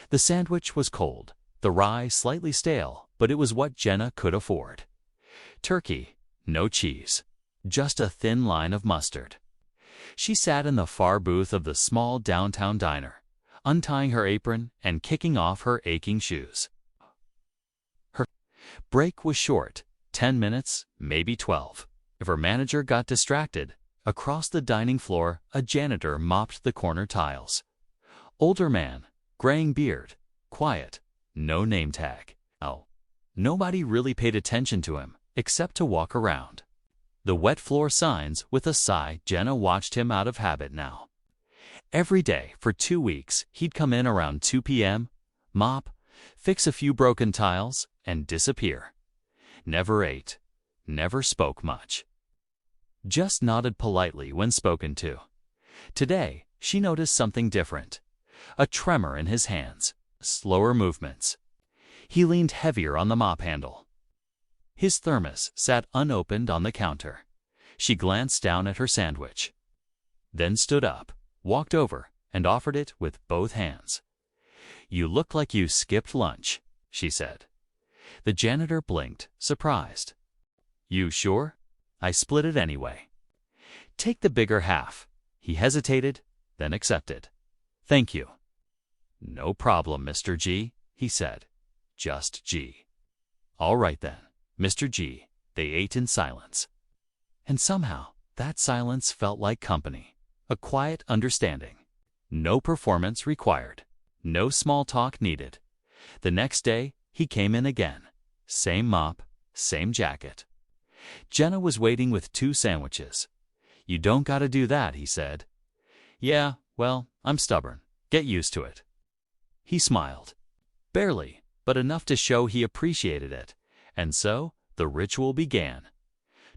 The sandwich was cold, the rye slightly stale, but it was what Jenna could afford. Turkey, no cheese, just a thin line of mustard. She sat in the far booth of the small downtown diner, untying her apron and kicking off her aching shoes. Her break was short, 10 minutes, maybe 12. If her manager got distracted, across the dining floor, a janitor mopped the corner tiles. Older man, graying beard, quiet, no name tag. Oh, nobody really paid attention to him, except to walk around. The wet floor signs. With a sigh, Jenna watched him out of habit now. Every day, for 2 weeks, he'd come in around 2 p.m., mop, fix a few broken tiles, and disappear. Never ate, never spoke much. Just nodded politely when spoken to. Today, she noticed something different. A tremor in his hands, slower movements. He leaned heavier on the mop handle. His thermos sat unopened on the counter. She glanced down at her sandwich, then stood up, walked over, and offered it with both hands. "You look like you skipped lunch," she said. The janitor blinked, surprised. "You sure? I split it anyway." "Take the bigger half." He hesitated, then accepted. "Thank you." "No problem, Mr. G," he said. Just G. "All right then, Mr. G." They ate in silence. And somehow, that silence felt like company, a quiet understanding. No performance required, no small talk needed. The next day, he came in again. Same mop, same jacket. Jenna was waiting with 2 sandwiches. "You don't gotta do that," he said. "Yeah, well, I'm stubborn. Get used to it." He smiled. Barely, but enough to show he appreciated it. And so, the ritual began.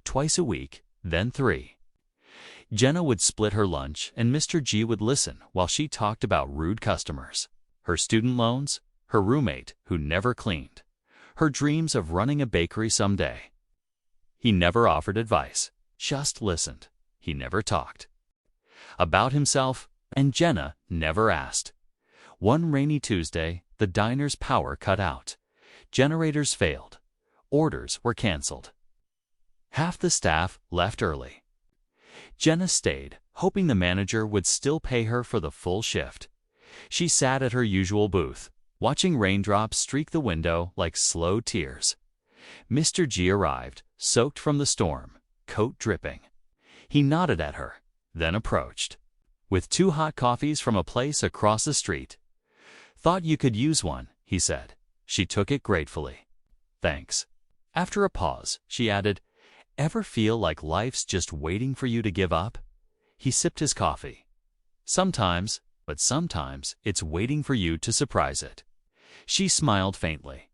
Twice a week, then 3. Jenna would split her lunch and Mr. G would listen while she talked about rude customers, her student loans, her roommate who never cleaned, her dreams of running a bakery someday. He never offered advice, just listened. He never talked about himself, and Jenna never asked. One rainy Tuesday, the diner's power cut out. Generators failed. Orders were canceled. Half the staff left early. Jenna stayed, hoping the manager would still pay her for the full shift. She sat at her usual booth, watching raindrops streak the window like slow tears. Mr. G arrived, soaked from the storm, coat dripping. He nodded at her, then approached. With 2 hot coffees from a place across the street. "Thought you could use one," he said. She took it gratefully. "Thanks." After a pause, she added, "Ever feel like life's just waiting for you to give up?" He sipped his coffee. "Sometimes, but sometimes it's waiting for you to surprise it." She smiled faintly.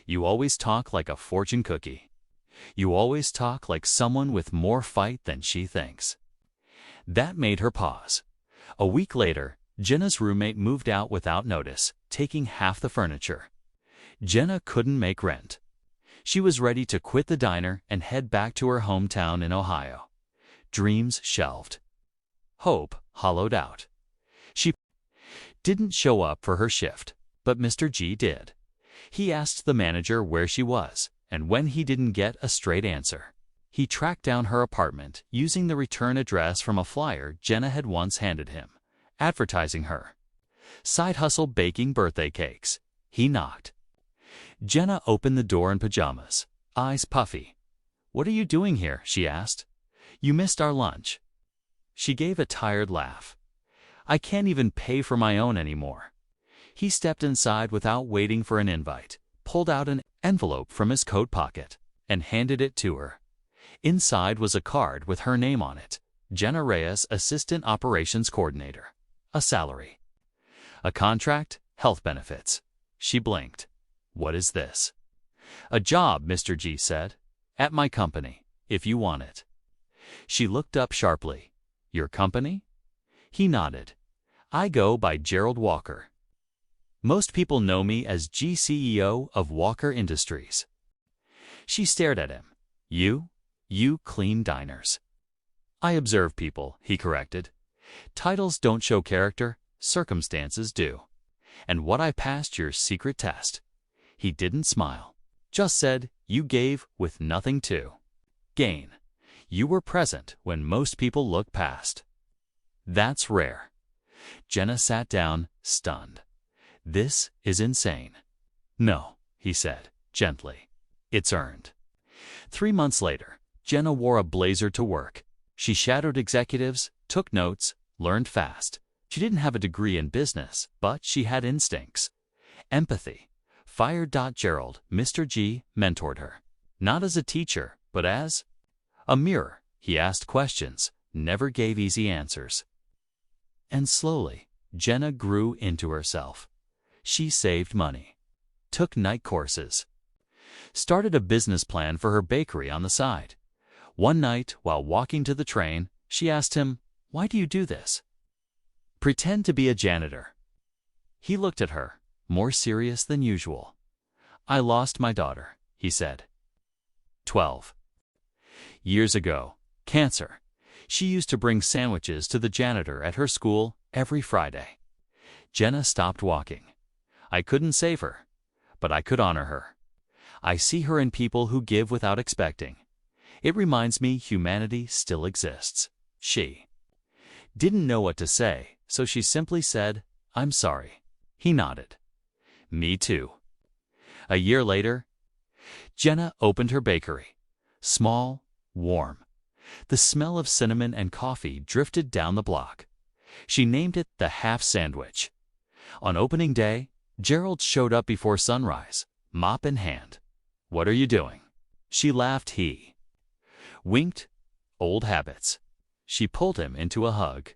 "You always talk like a fortune cookie. You always talk like someone with more fight than she thinks." That made her pause. A week later, Jenna's roommate moved out without notice, taking half the furniture. Jenna couldn't make rent. She was ready to quit the diner and head back to her hometown in Ohio. Dreams shelved. Hope hollowed out. She didn't show up for her shift, but Mr. G did. He asked the manager where she was, and when he didn't get a straight answer, he tracked down her apartment using the return address from a flyer Jenna had once handed him, advertising her side hustle baking birthday cakes. He knocked. Jenna opened the door in pajamas, eyes puffy. "What are you doing here?" she asked. "You missed our lunch." She gave a tired laugh. "I can't even pay for my own anymore." He stepped inside without waiting for an invite, pulled out an envelope from his coat pocket, and handed it to her. Inside was a card with her name on it, Jenna Reyes, Assistant Operations Coordinator. A salary. A contract, health benefits. She blinked. "What is this?" "A job," Mr. G said. "At my company, if you want it." She looked up sharply. "Your company?" He nodded. "I go by Gerald Walker. Most people know me as GCEO of Walker Industries." She stared at him. You clean diners." "I observe people," he corrected. "Titles don't show character, circumstances do." And what I passed your secret test. He didn't smile. Just said, you gave with nothing to gain. You were present when most people look past. That's rare. Jenna sat down, stunned. This is insane. No, he said, gently. It's earned. 3 months later, Jenna wore a blazer to work. She shadowed executives, took notes, learned fast. She didn't have a degree in business, but she had instincts. Empathy. Fired. Gerald, Mr. G, mentored her. Not as a teacher, but as a mirror. He asked questions, never gave easy answers. And slowly, Jenna grew into herself. She saved money, took night courses, started a business plan for her bakery on the side. One night, while walking to the train, she asked him, "Why do you do this?" "Pretend to be a janitor." He looked at her, more serious than usual. "I lost my daughter," he said. 12 years ago. Cancer. She used to bring sandwiches to the janitor at her school every Friday. Jenna stopped walking. I couldn't save her, but I could honor her. I see her in people who give without expecting. It reminds me humanity still exists. She didn't know what to say, so she simply said, "I'm sorry." He nodded. Me too. A year later, Jenna opened her bakery. Small, warm. The smell of cinnamon and coffee drifted down the block. She named it the Half Sandwich. On opening day, Gerald showed up before sunrise, mop in hand. "What are you doing?" She laughed. He winked. Old habits. She pulled him into a hug.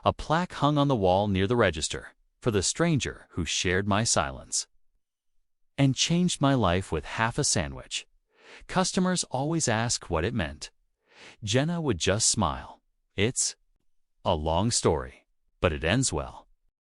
A plaque hung on the wall near the register, "For the stranger who shared my silence and changed my life with half a sandwich." Customers always ask what it meant. Jenna would just smile. It's a long story, but it ends well.